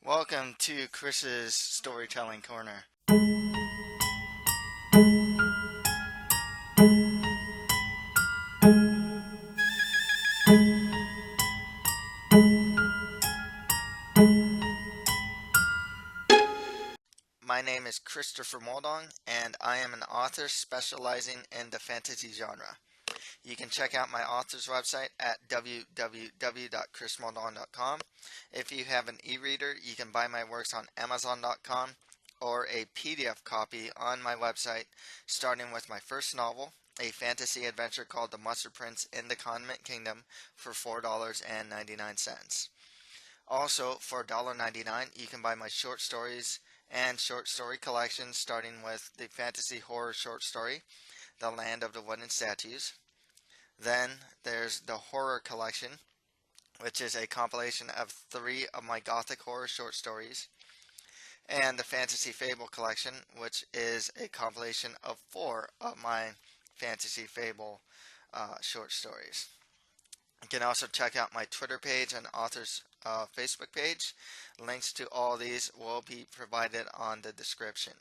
Welcome to Chris's Storytelling Corner. My name is Christopher Muldong, and I am an author specializing in the fantasy genre. You can check out my author's website at www.chrismuldong.com. If you have an e-reader, you can buy my works on amazon.com or a PDF copy on my website, starting with my first novel, a fantasy adventure called The Mustard Prince in the Condiment Kingdom, for $4.99. Also, for $1.99, you can buy my short stories and short story collection, starting with the fantasy horror short story, The Land of the Wooden Statues. Then there's the horror collection, which is a compilation of 3 of my gothic horror short stories, and the fantasy fable collection, which is a compilation of 4 of my fantasy fable short stories. You can also check out my Twitter page and author's Facebook page. Links to all these will be provided on the description.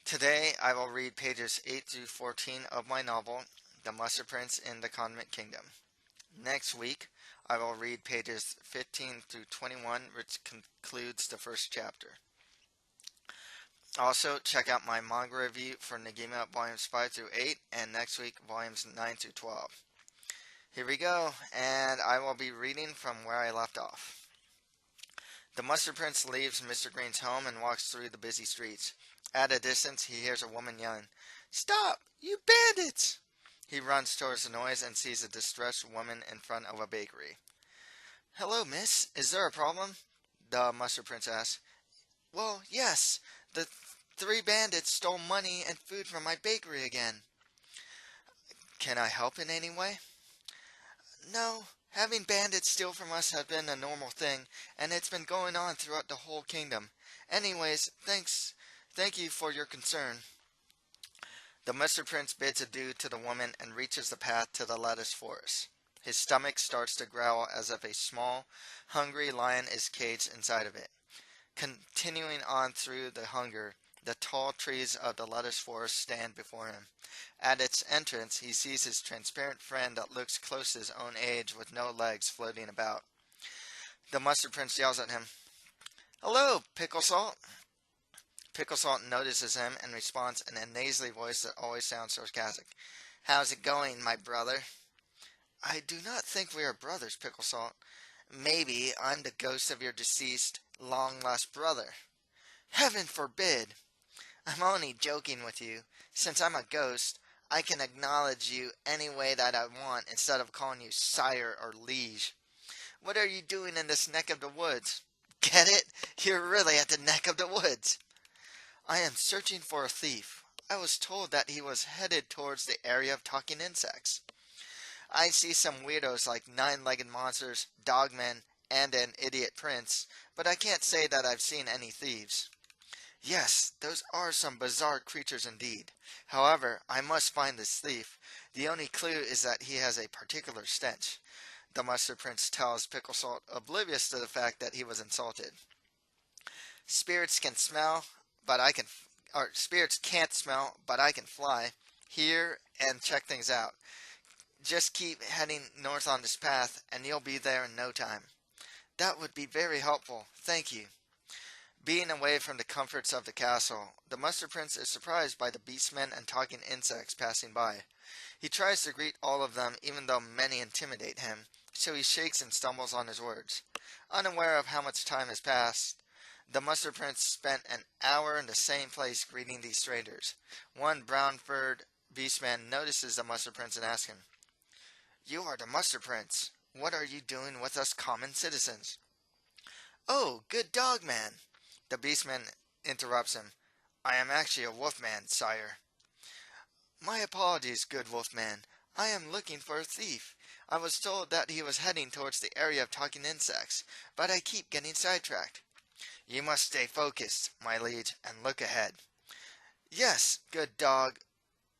Today I will read pages 8 through 14 of my novel, The Mustard Prince in the Condiment Kingdom. Next week I will read pages 15 through 21, which concludes the first chapter. Also, check out my manga review for Negima volumes 5 through 8, and next week volumes 9 through 12. Here we go, and I will be reading from where I left off. The Mustard Prince leaves Mr. Green's home and walks through the busy streets. At a distance, he hears a woman yelling, "Stop, you bandits!" He runs towards the noise and sees a distressed woman in front of a bakery. "Hello, miss. Is there a problem?" the Mustard Prince asks. "Well, yes. The 3 bandits stole money and food from my bakery again." "Can I help in any way?" "No. Having bandits steal from us has been a normal thing, and it's been going on throughout the whole kingdom. Anyways, thank you for your concern." The Mustard Prince bids adieu to the woman and reaches the path to the lettuce forest. His stomach starts to growl as if a small, hungry lion is caged inside of it. Continuing on through the hunger, the tall trees of the lettuce forest stand before him. At its entrance, he sees his transparent friend that looks close to his own age with no legs floating about. The Mustard Prince yells at him, "Hello, Pickle Salt." Pickle Salt notices him and responds in a nasally voice that always sounds sarcastic. "How's it going, my brother?" "I do not think we are brothers, Pickle Salt." "Maybe I'm the ghost of your deceased, long-lost brother." "Heaven forbid!" "I'm only joking with you. Since I'm a ghost, I can acknowledge you any way that I want instead of calling you sire or liege." "What are you doing in this neck of the woods?" "Get it? You're really at the neck of the woods." "I am searching for a thief. I was told that he was headed towards the area of talking insects." "I see some weirdos like 9-legged monsters, dogmen, and an idiot prince, but I can't say that I've seen any thieves." "Yes, those are some bizarre creatures indeed. However, I must find this thief. The only clue is that he has a particular stench," the Mustard Prince tells Pickle Salt, oblivious to the fact that he was insulted. "Spirits can smell, but I can, or spirits can't smell, but I can fly, hear, and check things out. Just keep heading north on this path, and you'll be there in no time." "That would be very helpful. Thank you." Being away from the comforts of the castle, the Mustard Prince is surprised by the beastmen and talking insects passing by. He tries to greet all of them, even though many intimidate him, so he shakes and stumbles on his words. Unaware of how much time has passed, the Mustard Prince spent an hour in the same place greeting these strangers. One brown-furred beastman notices the Mustard Prince and asks him, "You are the Mustard Prince. What are you doing with us common citizens?" "Oh, good dog man!" The beastman interrupts him. "I am actually a wolfman, sire." "My apologies, good wolfman. I am looking for a thief. I was told that he was heading towards the area of talking insects, but I keep getting sidetracked." "You must stay focused, my liege, and look ahead." "Yes, good dog.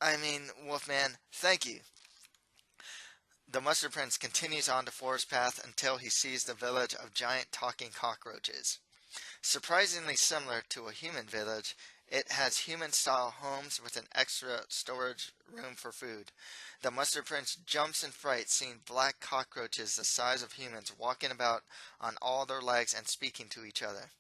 Wolfman, thank you." The Mustard Prince continues on the forest path until he sees the village of giant talking cockroaches. Surprisingly similar to a human village, it has human-style homes with an extra storage room for food. The Mustard Prince jumps in fright seeing black cockroaches the size of humans walking about on all their legs and speaking to each other.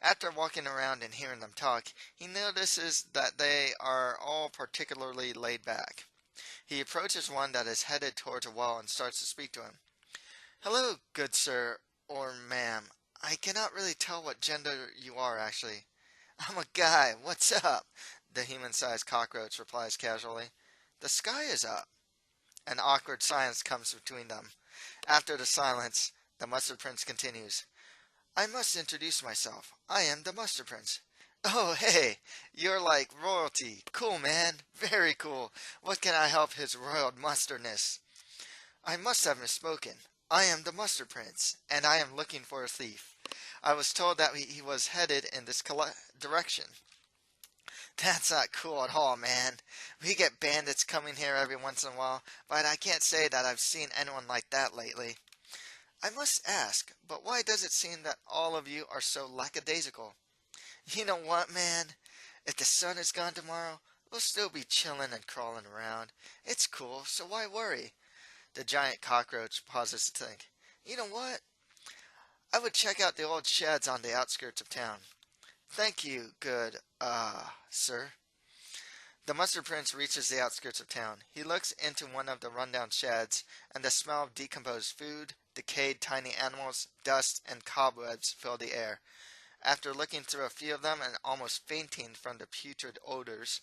After walking around and hearing them talk, he notices that they are all particularly laid back. He approaches one that is headed towards a wall and starts to speak to him. "Hello, good sir, or ma'am. I cannot really tell what gender you are, actually." "I'm a guy. What's up?" The human-sized cockroach replies casually. "The sky is up." An awkward silence comes between them. After the silence, the Mustard Prince continues. "I must introduce myself. I am the Mustard Prince." "Oh, hey, you're like royalty. Cool, man. Very cool. What can I help His Royal Mustardness?" "I must have misspoken. I am the Mustard Prince, and I am looking for a thief. I was told that he was headed in this direction." "That's not cool at all, man. We get bandits coming here every once in a while, but I can't say that I've seen anyone like that lately." "I must ask, but why does it seem that all of you are so lackadaisical?" "You know what, man? If the sun is gone tomorrow, we'll still be chilling and crawling around. It's cool, so why worry?" The giant cockroach pauses to think. "You know what? I would check out the old sheds on the outskirts of town." "Thank you, good, sir." The Mustard Prince reaches the outskirts of town. He looks into one of the rundown sheds, and the smell of decomposed food, decayed tiny animals, dust, and cobwebs fill the air. After looking through a few of them and almost fainting from the putrid odors,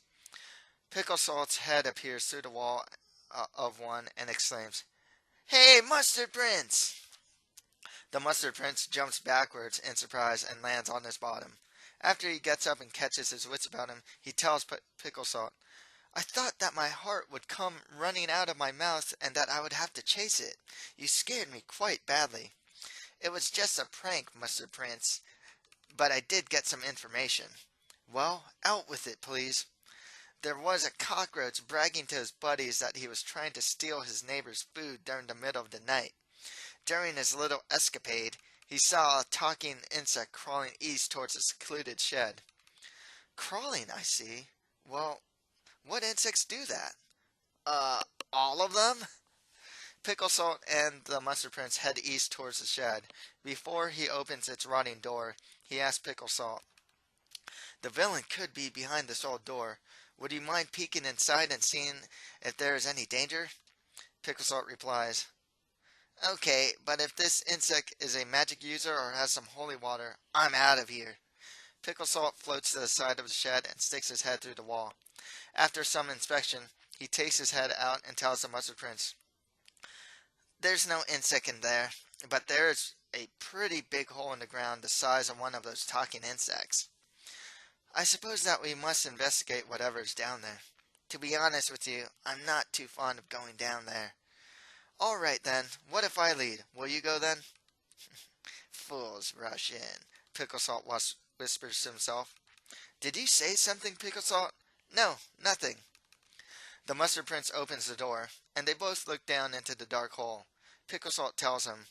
Pickle Salt's head appears through the wall of one and exclaims, "Hey, Mustard Prince!" The Mustard Prince jumps backwards in surprise and lands on his bottom. After he gets up and catches his wits about him, he tells Pickle Salt, "I thought that my heart would come running out of my mouth and that I would have to chase it. You scared me quite badly." "It was just a prank, Mustard Prince, but I did get some information." "Well, out with it, please." "There was a cockroach bragging to his buddies that he was trying to steal his neighbor's food during the middle of the night. During his little escapade, he saw a talking insect crawling east towards a secluded shed." "Crawling, I see. Well, what insects do that?" All of them?" Pickle Salt and the Mustard Prince head east towards the shed. Before he opens its rotting door, he asks Pickle Salt, "The villain could be behind this old door. Would you mind peeking inside and seeing if there is any danger?" Pickle Salt replies, "Okay, but if this insect is a magic user or has some holy water, I'm out of here." Pickle Salt floats to the side of the shed and sticks his head through the wall. After some inspection, he takes his head out and tells the Mustard Prince, "There's no insect in there, but there is a pretty big hole in the ground the size of one of those talking insects. I suppose that we must investigate whatever is down there. To be honest with you, I'm not too fond of going down there." "All right, then. What if I lead? Will you go then?" "Fools rush in," Pickle Salt whispers to himself. "Did you say something, Pickle Salt?" "No, nothing." The Mustard Prince opens the door, and they both look down into the dark hole. Pickle Salt tells him,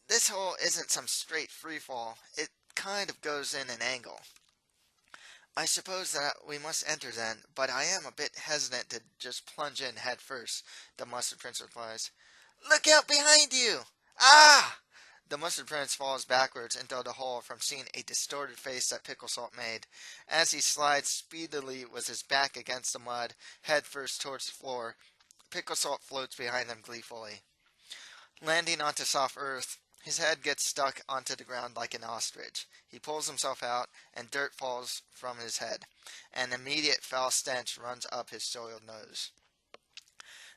"This hole isn't some straight free fall. It kind of goes in an angle." "I suppose that we must enter then, but I am a bit hesitant to just plunge in head first," the Mustard Prince replies. "Look out behind you! Ah!" The Mustard Prince falls backwards into the hole from seeing a distorted face that Pickle Salt made. As he slides speedily with his back against the mud, head first towards the floor, Pickle Salt floats behind him gleefully. Landing onto soft earth, his head gets stuck onto the ground like an ostrich. He pulls himself out, and dirt falls from his head. An immediate foul stench runs up his soiled nose.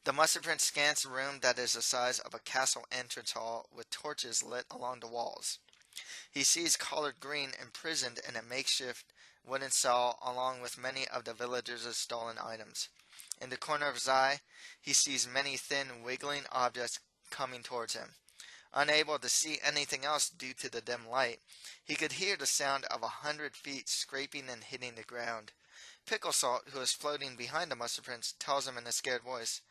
The Mustard Prince scans a room that is the size of a castle entrance hall with torches lit along the walls. He sees Collard Green imprisoned in a makeshift wooden cell along with many of the villagers' stolen items. In the corner of his eye, he sees many thin, wiggling objects coming towards him. Unable to see anything else due to the dim light, he could hear the sound of 100 feet scraping and hitting the ground. Pickle Salt, who is floating behind the Mustard Prince, tells him in a scared voice,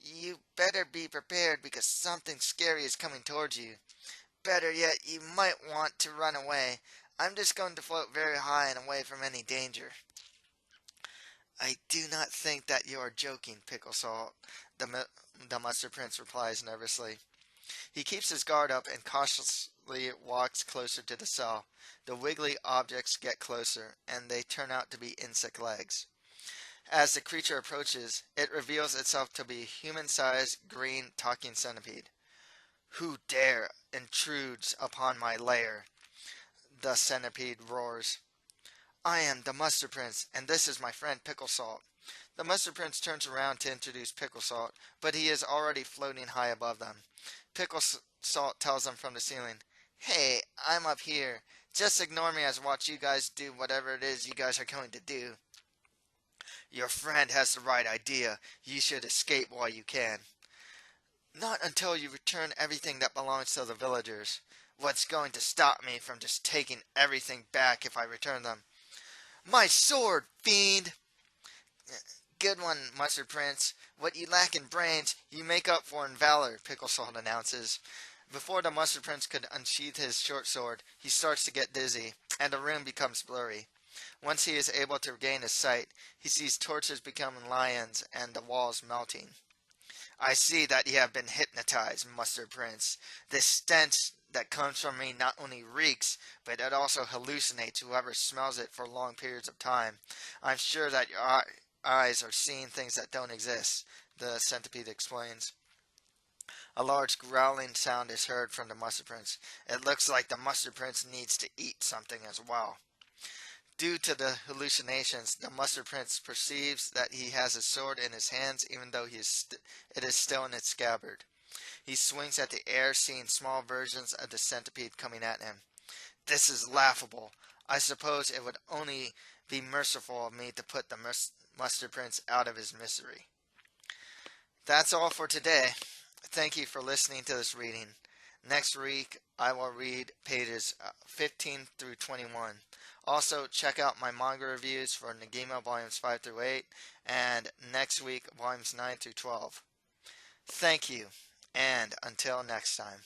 You better be prepared because something scary is coming towards you. Better yet, you might want to run away. I'm just going to float very high and away from any danger. I do not think that you are joking, Pickle Salt, the Mustard Prince replies nervously. He keeps his guard up and cautiously walks closer to the cell. The wiggly objects get closer, and they turn out to be insect legs. As the creature approaches, it reveals itself to be a human-sized green talking centipede. Who dare intrudes upon my lair? The centipede roars. I am the Mustard Prince, and this is my friend Pickle Salt. The Mustard Prince turns around to introduce Pickle Salt, but he is already floating high above them. Pickle Salt tells them from the ceiling, Hey, I'm up here. Just ignore me as I watch you guys do whatever it is you guys are going to do. Your friend has the right idea. You should escape while you can. Not until you return everything that belongs to the villagers. What's going to stop me from just taking everything back if I return them? My sword, fiend! Good one, Mustard Prince. What you lack in brains, you make up for in valor, Pickle Salt announces. Before the Mustard Prince could unsheath his short sword, he starts to get dizzy, and the room becomes blurry. Once he is able to regain his sight, he sees torches becoming lions and the walls melting. I see that you have been hypnotized, Mustard Prince. This stench that comes from me not only reeks, but it also hallucinates whoever smells it for long periods of time. I'm sure that your eyes are seeing things that don't exist, the centipede explains. A large growling sound is heard from the Mustard Prince. It looks like the Mustard Prince needs to eat something as well. Due to the hallucinations, the Mustard Prince perceives that he has a sword in his hands even though it is still in its scabbard. He swings at the air, seeing small versions of the centipede coming at him. This is laughable. I suppose it would only be merciful of me to put the Mustard Prince out of his misery. That's all for today. Thank you for listening to this reading. Next week, I will read pages 15 through 21. Also, check out my manga reviews for Negima Volumes 5 through 8, and next week, Volumes 9 through 12. Thank you, and until next time.